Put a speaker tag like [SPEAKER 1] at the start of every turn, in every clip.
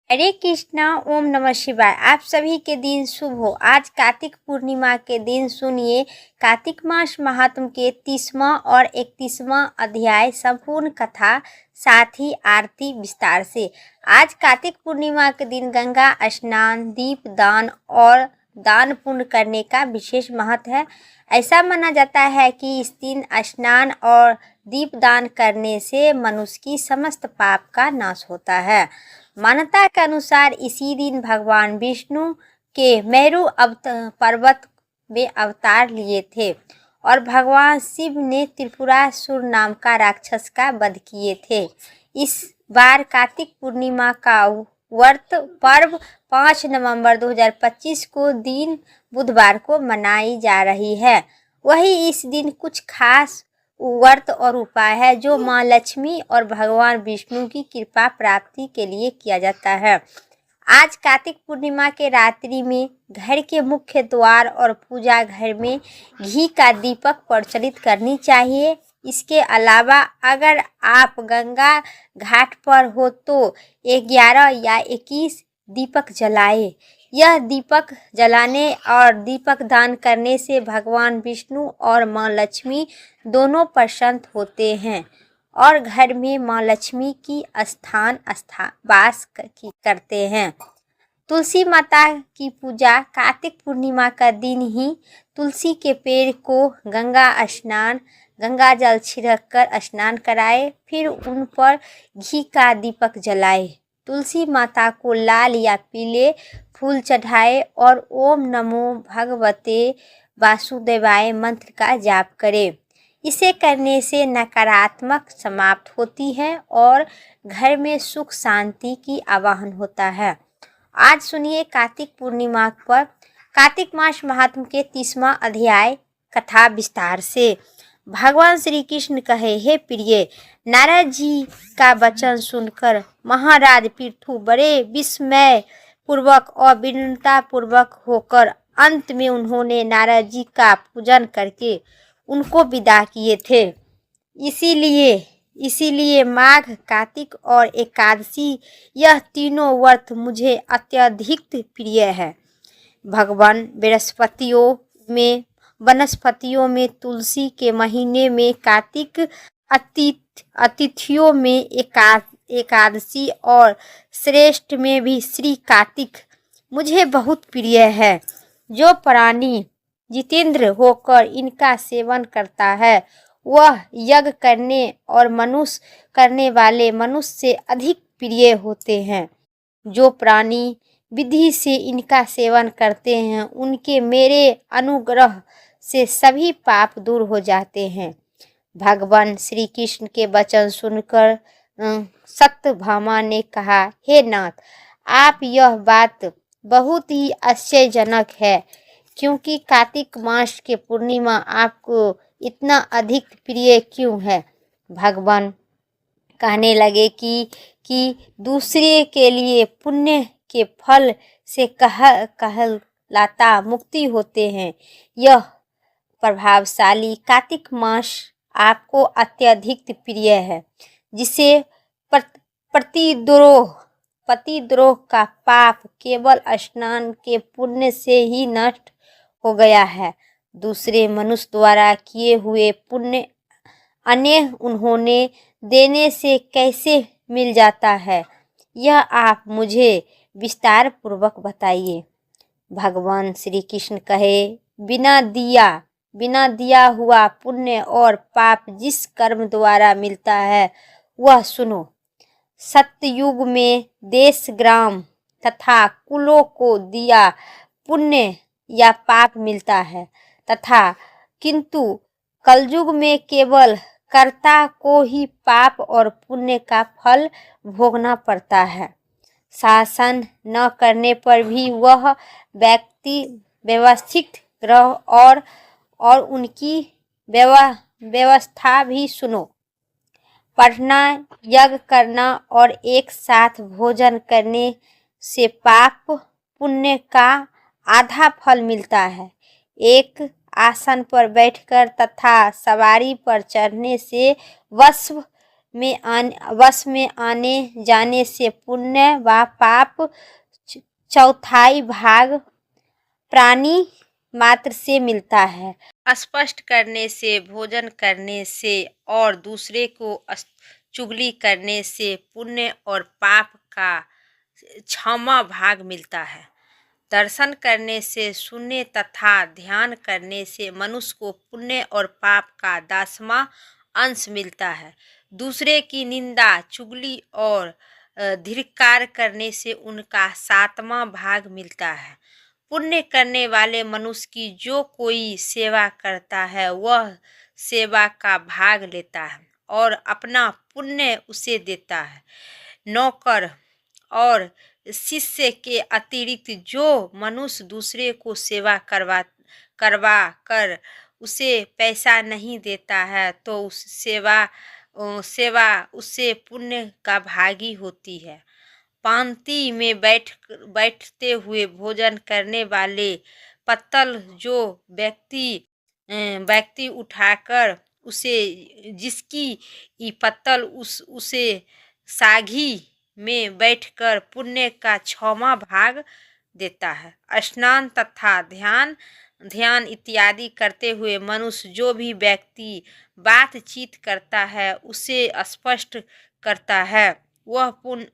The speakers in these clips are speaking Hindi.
[SPEAKER 1] हरे कृष्णा। ओम नमः शिवाय। आप सभी के दिन शुभ हो। आज कार्तिक पूर्णिमा के दिन सुनिए कार्तिक मास महात्म के 30वां और 31वां अध्याय संपूर्ण कथा, साथ ही आरती विस्तार से। आज कार्तिक पूर्णिमा के दिन गंगा स्नान, दीप दान और दान पुण्य करने का विशेष महत्व है। ऐसा माना जाता है कि इस दिन स्नान और दीप दान करने से मनुष्य की समस्त पाप का नाश होता है। मान्यता के अनुसार इसी दिन भगवान विष्णु के मेरु पर्वत में अवतार लिए थे और भगवान शिव ने त्रिपुरासुर नाम का राक्षस का वध किए थे। इस बार कार्तिक पूर्णिमा का व्रत पर्व 5 नवंबर 2025 को दिन बुधवार को मनाई जा रही है। वही इस दिन कुछ खास व्रत और उपाय है जो माँ लक्ष्मी और भगवान विष्णु की कृपा प्राप्ति के लिए किया जाता है। आज कार्तिक पूर्णिमा के रात्रि में घर के मुख्य द्वार और पूजा घर में घी का दीपक प्रज्वलित करनी चाहिए। इसके अलावा अगर आप गंगा घाट पर हो तो 11 या 21 दीपक जलाएं। यह दीपक जलाने और दीपक दान करने से भगवान विष्णु और माँ लक्ष्मी दोनों प्रसन्न होते हैं और घर में माँ लक्ष्मी की वास करते हैं। तुलसी माता की पूजा कार्तिक पूर्णिमा का दिन ही तुलसी के पेड़ को गंगा जल छिड़क कर स्नान कराए, फिर उन पर घी का दीपक जलाए। तुलसी माता को लाल या पीले फूल चढ़ाए और ओम नमो भगवते वासुदेवाय मंत्र का जाप करें। इसे करने से नकारात्मक समाप्त होती है और घर में सुख शांति की आवाहन होता है। आज सुनिए कार्तिक पूर्णिमा पर कार्तिक मास महात्म के 30वां अध्याय कथा विस्तार से। भगवान श्री कृष्ण कहे, हे प्रिय, नारद जी का वचन सुनकर महाराज पृथु बड़े विस्मय पूर्वक और विनम्रता पूर्वक होकर अंत में उन्होंने नारद जी का पूजन करके उनको विदा किए थे। इसीलिए माघ, कार्तिक और एकादशी यह तीनों व्रत मुझे अत्यधिक प्रिय है। भगवान वनस्पतियों में तुलसी के महीने में कार्तिक, अतिथियों में एकादशी और श्रेष्ठ में भी श्री कार्तिक मुझे बहुत प्रिय है। जो प्राणी जितेंद्र होकर इनका सेवन करता है वह यज्ञ करने और मनुष्य करने वाले मनुष्य से अधिक प्रिय होते हैं। जो प्राणी विधि से इनका सेवन करते हैं उनके मेरे अनुग्रह से सभी पाप दूर हो जाते हैं। भगवान श्री कृष्ण के वचन सुनकर सत्यभामा ने कहा, हे नाथ, आप यह बात बहुत ही आश्चर्यजनक है, क्योंकि कार्तिक मास के पूर्णिमा आपको इतना अधिक प्रिय क्यों है। भगवान कहने लगे कि दूसरे के लिए पुण्य के फल से कहलाता मुक्ति होते हैं। यह प्रभावशाली कार्तिक मास आपको अत्यधिक प्रिय है, जिसे पतिद्रोह का पाप केवल स्नान के पुण्य से ही नष्ट हो गया है। दूसरे मनुष्य द्वारा किए हुए पुण्य अन्य उन्होंने देने से कैसे मिल जाता है, यह आप मुझे विस्तार पूर्वक बताइए। भगवान श्री कृष्ण कहे, बिना दिया हुआ पुण्य और पाप जिस कर्म द्वारा मिलता है वह सुनो। सतयुग में देश, ग्राम तथा कुलों को दिया पुण्य या पाप मिलता है तथा किंतु कलयुग में केवल कर्ता को ही पाप और पुण्य का फल भोगना पड़ता है। शासन न करने पर भी वह व्यक्ति व्यवस्थित ग्रह और उनकी व्यवस्था भी सुनो। पढ़ना, यज्ञ करना और एक साथ भोजन करने से पाप पुण्य का आधा फल मिलता है। एक आसन पर बैठकर तथा सवारी पर चढ़ने से वस्त्र वश में आने जाने से पुण्य व पाप चौथाई भाग प्राणी मात्र से मिलता है। स्पष्ट करने से, भोजन करने से और दूसरे को चुगली करने से पुण्य और पाप का 6वां भाग मिलता है। दर्शन करने से, सुनने तथा ध्यान करने से मनुष्य को पुण्य और पाप का 10वां अंश मिलता है। दूसरे की निंदा, चुगली और धिक्कार करने से उनका 7वां भाग मिलता है। पुण्य करने वाले मनुष्य की जो कोई सेवा करता है वह सेवा का भाग लेता है और अपना पुण्य उसे देता है। नौकर और शिष्य के अतिरिक्त जो मनुष्य दूसरे को सेवा करवा कर उसे पैसा नहीं देता है तो उस सेवा उससे पुण्य का भागी होती है। पंक्ति में बैठते हुए भोजन करने वाले पत्तल जो व्यक्ति उठाकर उसे जिसकी पत्तल उसे साघी में बैठकर पुण्य का 6वां भाग देता है। स्नान तथा ध्यान इत्यादि करते हुए मनुष्य जो भी व्यक्ति बातचीत करता है उसे स्पष्ट करता है, वह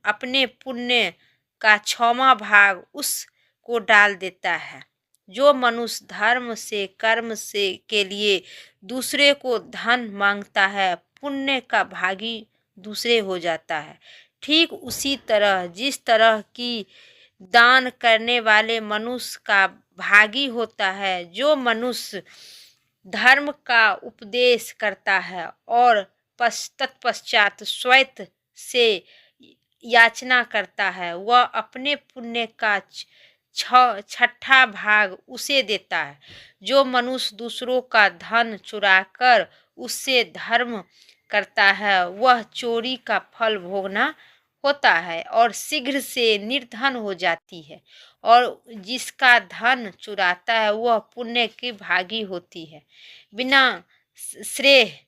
[SPEAKER 1] अपने पुण्य का 6वां भाग उसको डाल देता है। जो मनुष्य धर्म से, कर्म से के लिए दूसरे को धन मांगता है, पुण्य का भागी दूसरे हो जाता है। ठीक उसी तरह जिस तरह की दान करने वाले मनुष्य का भागी होता है, जो मनुष्य धर्म का उपदेश करता है और तत्पश्चात स्वैत से याचना करता है, वह अपने पुण्य का 6वां भाग उसे देता है। जो मनुष्य दूसरों का धन चुराकर उससे धर्म करता है वह चोरी का फल भोगना होता है और शीघ्र से निर्धन हो जाती है, और जिसका धन चुराता है वह पुण्य की भागी होती है। बिना श्रेय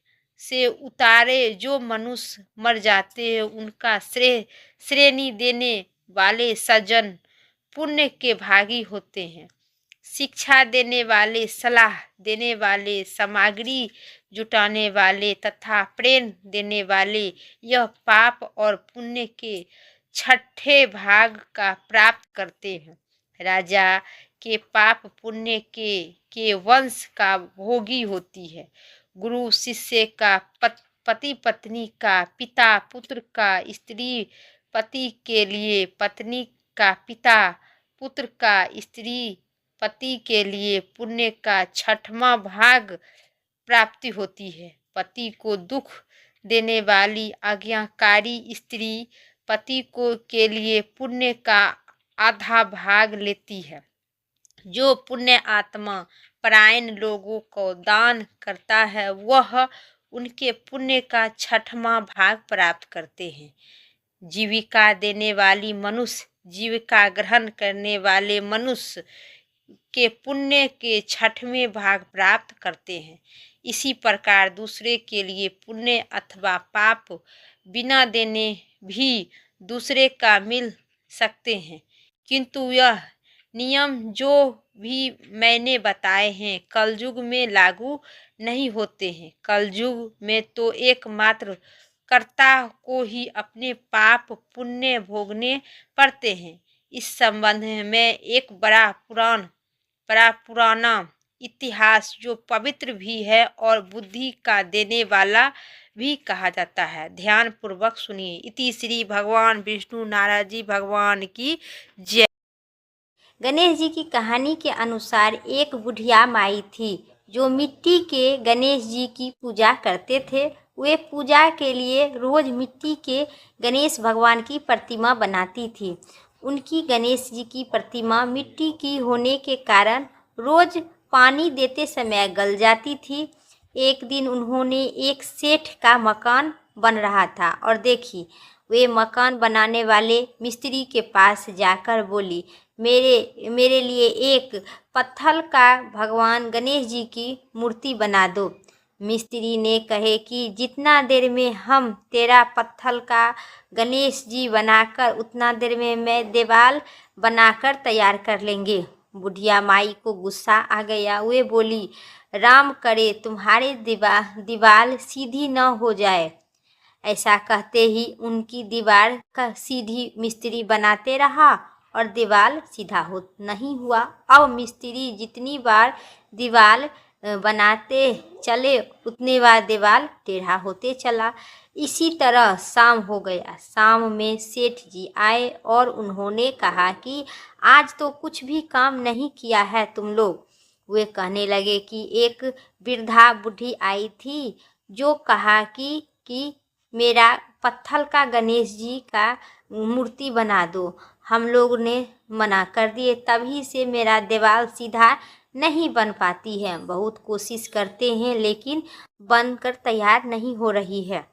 [SPEAKER 1] से उतारे जो मनुष्य मर जाते हैं उनका श्रेणी देने वाले सज्जन पुण्य के भागी होते हैं। शिक्षा देने वाले, सलाह देने वाले, सामग्री जुटाने वाले तथा प्रेम देने वाले यह पाप और पुण्य के 6ठे भाग का प्राप्त करते हैं। राजा के पाप पुण्य के वंश का भोगी होती है। गुरु शिष्य का, पति पत्नी का, पिता पुत्र का, स्त्री पति के लिए, पत्नी का पिता पुत्र का, स्त्री पति के लिए पुण्य का 6वां भाग प्राप्ति होती है। पति को दुख देने वाली आज्ञाकारी स्त्री पति को के लिए पुण्य का आधा भाग लेती है। जो पुण्य आत्मा परायण लोगों को दान करता है वह उनके पुण्य का 6वां भाग प्राप्त करते हैं। जीविका देने वाली मनुष्य, जीविका ग्रहण करने वाले मनुष्य के पुण्य के 6वें भाग प्राप्त करते हैं। इसी प्रकार दूसरे के लिए पुण्य अथवा पाप बिना देने भी दूसरे का मिल सकते हैं, किंतु यह नियम जो भी मैंने बताए हैं कलयुग में लागू नहीं होते हैं। कलयुग में तो एकमात्र कर्ता को ही अपने पाप पुण्य भोगने पड़ते हैं। इस संबंध में एक बड़ा पुराना इतिहास जो पवित्र भी है और बुद्धि का देने वाला भी कहा जाता है। ध्यान पूर्वक सुनिए। इति श्री भगवान विष्णु नारद जी भगवान की जय। गणेश जी की कहानी के अनुसार एक बुढ़िया माई थी जो मिट्टी के गणेश जी की पूजा करते थे। वे पूजा के लिए रोज मिट्टी के गणेश भगवान की प्रतिमा बनाती थी। उनकी गणेश जी की प्रतिमा मिट्टी की होने के कारण रोज पानी देते समय गल जाती थी। एक दिन उन्होंने एक सेठ का मकान बन रहा था और देखी, वे मकान बनाने वाले मिस्त्री के पास जाकर बोली, मेरे लिए एक पत्थर का भगवान गणेश जी की मूर्ति बना दो। मिस्त्री ने कहे कि जितना देर में हम तेरा पत्थर का गणेश जी बनाकर उतना देर में मैं दीवार बनाकर तैयार कर लेंगे। बुढ़िया माई को गुस्सा आ गया। वे बोली, राम करे तुम्हारे दीवार सीधी न हो जाए। ऐसा कहते ही उनकी दीवार का सीधी मिस्त्री बनाते रहा और दीवार सीधा हो नहीं हुआ। अब मिस्त्री जितनी बार दीवार बनाते चले उतनी बार दीवार टेढ़ा होते चला। इसी तरह शाम हो गया। शाम में सेठ जी आए और उन्होंने कहा कि आज तो कुछ भी काम नहीं किया है तुम लोग। वे कहने लगे कि एक वृद्धा बूढ़ी आई थी जो कहा कि मेरा पत्थर का गणेश जी का मूर्ति बना दो। हम लोग ने मना कर दिए, तभी से मेरा दीवार सीधा नहीं बन पाती है। बहुत कोशिश करते हैं लेकिन बनकर तैयार नहीं हो रही है।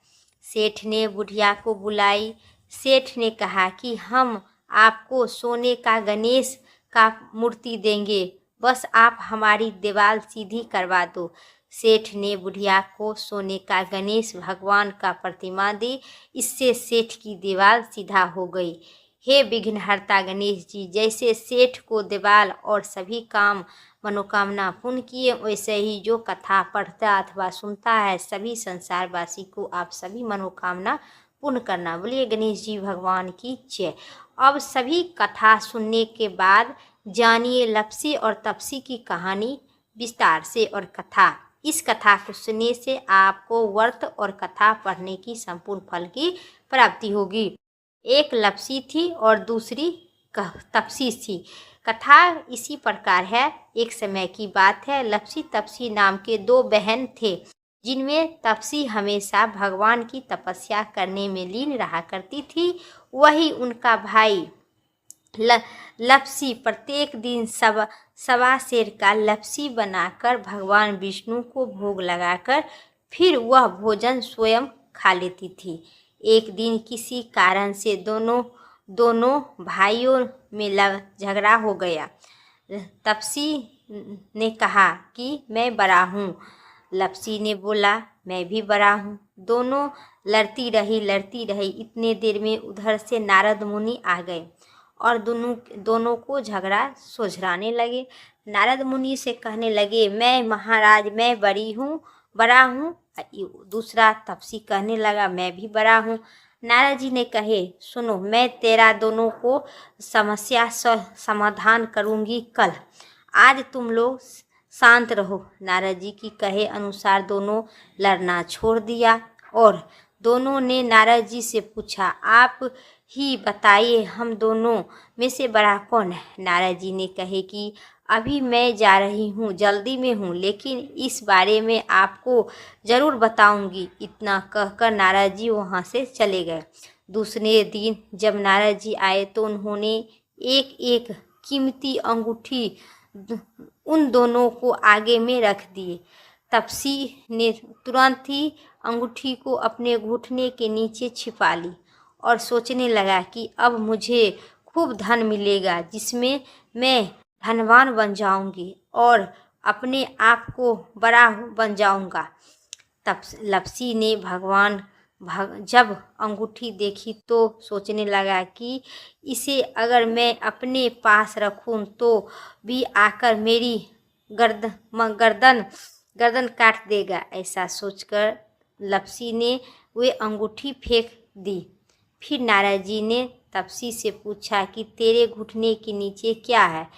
[SPEAKER 1] सेठ ने बुढ़िया को बुलाई। सेठ ने कहा कि हम आपको सोने का गणेश का मूर्ति देंगे, बस आप हमारी दीवार सीधी करवा दो। सेठ ने बुढ़िया को सोने का गणेश भगवान का प्रतिमा दी। इससे सेठ की दीवार सीधा हो गई। हे विघ्नहर्ता गणेश जी, जैसे सेठ को दीवार और सभी काम मनोकामना पूर्ण किए, वैसे ही जो कथा पढ़ता अथवा सुनता है सभी संसारवासी को आप सभी मनोकामना पूर्ण करना। बोलिए गणेश जी भगवान की जय। अब सभी कथा सुनने के बाद जानिए लप्सी और तपसी की कहानी विस्तार से। और कथा, इस कथा को सुनने से आपको व्रत और कथा पढ़ने की संपूर्ण फल की प्राप्ति होगी। एक लप्सी थी और दूसरी तपसी थी। कथा इसी प्रकार है। एक समय की बात है, लप्सी तपसी नाम के दो बहन थे, जिनमें तपसी हमेशा भगवान की तपस्या करने में लीन रहा करती थी। वही उनका भाई लप्सी प्रत्येक दिन सवा सेर का लप्सी बनाकर भगवान विष्णु को भोग लगाकर फिर वह भोजन स्वयं खा लेती थी। एक दिन किसी कारण से दोनों भाइयों में झगड़ा हो गया। तपसी ने कहा कि मैं बड़ा हूँ। लप्सी ने बोला मैं भी बड़ा हूँ। दोनों लड़ती रही। इतने देर में उधर से नारद मुनि आ गए और दोनों को झगड़ा सुलझाने लगे। नारद मुनि से कहने लगे, मैं महाराज मैं बड़ा हूँ। दूसरा तपसी कहने लगा मैं भी बड़ा हूँ। नारद जी ने कहे, सुनो, मैं तेरा दोनों को समस्या समाधान करूँगी कल। आज तुम लोग शांत रहो। नारद जी की कहे अनुसार दोनों लड़ना छोड़ दिया और दोनों ने नारद जी से पूछा, आप ही बताइए हम दोनों में से बड़ा कौन है। नारद जी ने कहे कि अभी मैं जा रही हूँ, जल्दी में हूँ, लेकिन इस बारे में आपको ज़रूर बताऊंगी। इतना कहकर नारद जी वहाँ से चले गए। दूसरे दिन जब नारद जी आए तो उन्होंने एक एक कीमती अंगूठी उन दोनों को आगे में रख दिए। तपसी ने तुरंत ही अंगूठी को अपने घुटने के नीचे छिपा ली और सोचने लगा कि अब मुझे खूब धन मिलेगा, जिसमें मैं धनवान बन जाऊंगी और अपने आप को बड़ा बन जाऊंगा। तब लप्सी ने जब अंगूठी देखी तो सोचने लगा कि इसे अगर मैं अपने पास रखूं तो भी आकर मेरी गर्दन काट देगा। ऐसा सोचकर लप्सी ने वे अंगूठी फेंक दी। फिर नारद जी ने तपसी से पूछा कि तेरे घुटने के नीचे क्या है।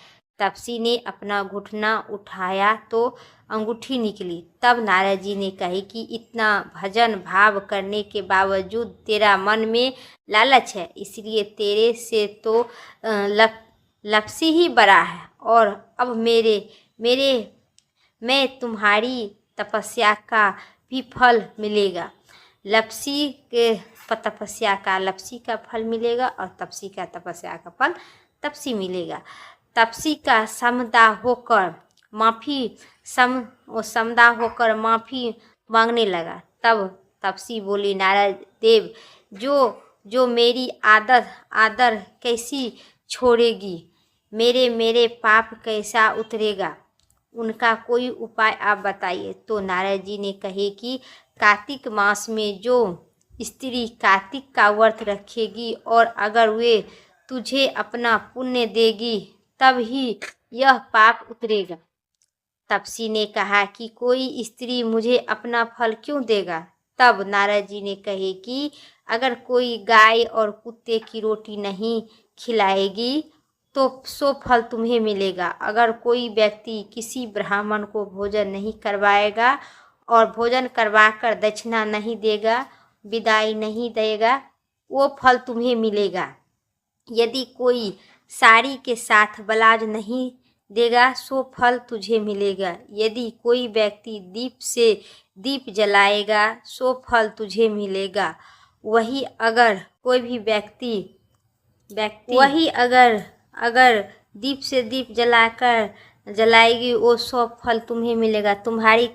[SPEAKER 1] तपसी ने अपना घुटना उठाया तो अंगूठी निकली। तब नारद जी ने कही कि इतना भजन भाव करने के बावजूद तेरा मन में लालच है, इसलिए तेरे से तो लप्सी ही बड़ा है और अब मैं तुम्हारी तपस्या का भी फल मिलेगा। लप्सी के तपस्या का लप्सी का फल मिलेगा और तपसी का तपस्या का फल तपसी मिलेगा। तपसी का समदा होकर माफ़ी मांगने लगा। तब तपसी बोली, नारद देव, जो मेरी आदर कैसी छोड़ेगी, मेरे पाप कैसा उतरेगा। उनका कोई उपाय आप बताइए। तो नारद जी ने कहे कि कार्तिक मास में जो स्त्री कार्तिक का व्रत रखेगी और अगर वे तुझे अपना पुण्य देगी तब ही यह पाप उतरेगा। तपसी ने कहा कि कोई स्त्री मुझे अपना फल क्यों देगा। तब नारद जी ने कहे कि अगर कोई गाय और कुत्ते की रोटी नहीं खिलाएगी तो सो फल तुम्हें मिलेगा। अगर कोई व्यक्ति किसी ब्राह्मण को भोजन नहीं करवाएगा और भोजन करवाकर दक्षिणा नहीं देगा, विदाई नहीं देगा, वो फल तुम्हें मिलेगा। यदि कोई साड़ी के साथ ब्लाउज नहीं देगा सो फल तुझे मिलेगा। यदि कोई व्यक्ति दीप से दीप जलाएगा सो फल तुझे मिलेगा। वही अगर कोई भी व्यक्ति अगर दीप से दीप जलाएगी वो सो फल तुम्हें मिलेगा। तुम्हारी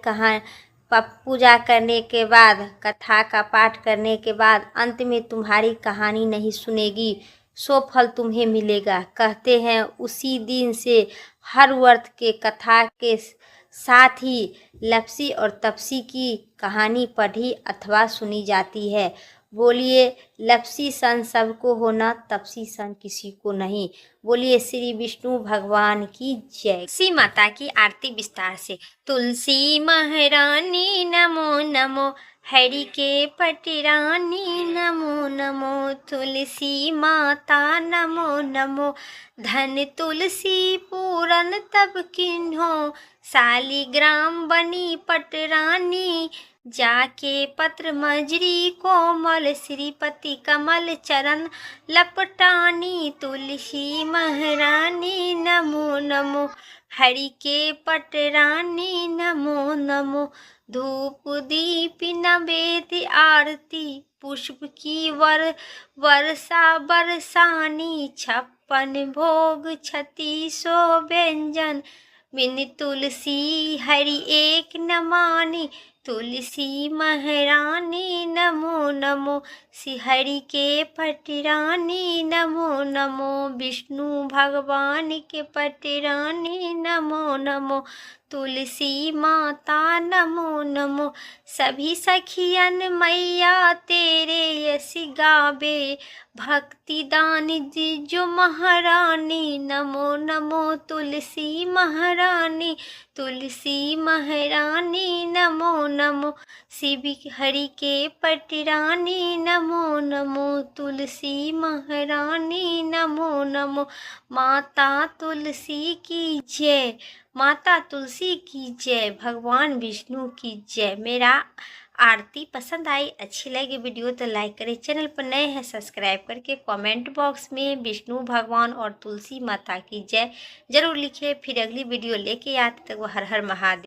[SPEAKER 1] पूजा करने के बाद, कथा का पाठ करने के बाद अंत में तुम्हारी कहानी नहीं सुनेगी सो फल तुम्हें मिलेगा। कहते हैं उसी दिन से हर व्रत के कथा के साथ ही लप्सी और तपसी की कहानी पढ़ी अथवा सुनी जाती है। बोलिए लप्सी सन सबको होना, तपसी सन किसी को नहीं। बोलिए श्री विष्णु भगवान की जय। तुलसी माता की आरती विस्तार से। तुलसी महारानी नमो नमो, हरि के पटरानी नमो नमो, तुलसी माता नमो नमो। धन तुलसी पूरन तब किन्हो, शालिग्राम बनी पटरानी। जाके पत्र मजरी कोमल, श्रीपति कमल चरण लपटानी। तुलसी महारानी नमो नमो, हरि के पटरानी नमो नमो। धूप दीप नवेद्य आरती, पुष्प की वर्षा बरसानी। 56 भोग 36 व्यंजन, बिन तुलसी हरि एक न मानी। तुलसी महारानी नमो नमो, श्रीहरि के पटरानी नमो नमो। विष्णु भगवान के पटरानी नमो नमो, तुलसी माता नमो नमो। सभी सखियन मैया तेरे यश गावे, भक्ति दान जो महारानी नमो नमो। तुलसी महारानी, तुलसी महारानी नमो नमो। शिव हरि के पटरानी नमो नमो, तुलसी महारानी नमो नमो। माता तुलसी की जय, माता तुलसी की जय, भगवान विष्णु की जय। मेरा आरती पसंद आई, अच्छी लगी वीडियो तो लाइक करें, चैनल पर नए हैं सब्सक्राइब करके कमेंट बॉक्स में विष्णु भगवान और तुलसी माता की जय जरूर लिखें। फिर अगली वीडियो लेके आते तक वो हर हर महादेव।